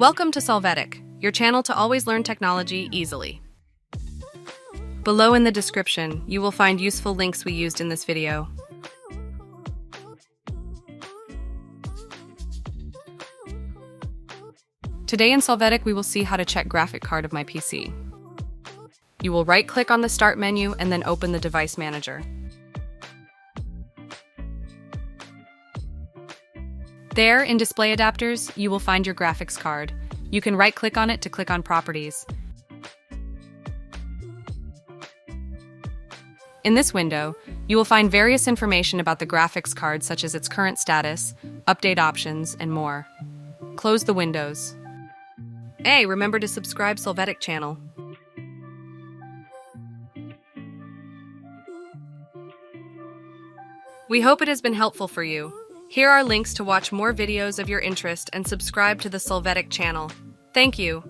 Welcome to Solvetic, your channel to always learn technology easily. Below in the description, you will find useful links we used in this video. Today in Solvetic, we will see how to check graphic card of my PC. You will right-click on the Start menu and then open the Device Manager. There, in Display Adapters, you will find your graphics card. You can right-click on it to click on Properties. In this window, you will find various information about the graphics card, such as its current status, update options, and more. Close the windows. Hey, remember to subscribe Solvetic channel. We hope it has been helpful for you. Here are links to watch more videos of your interest and subscribe to the Solvetic channel. Thank you.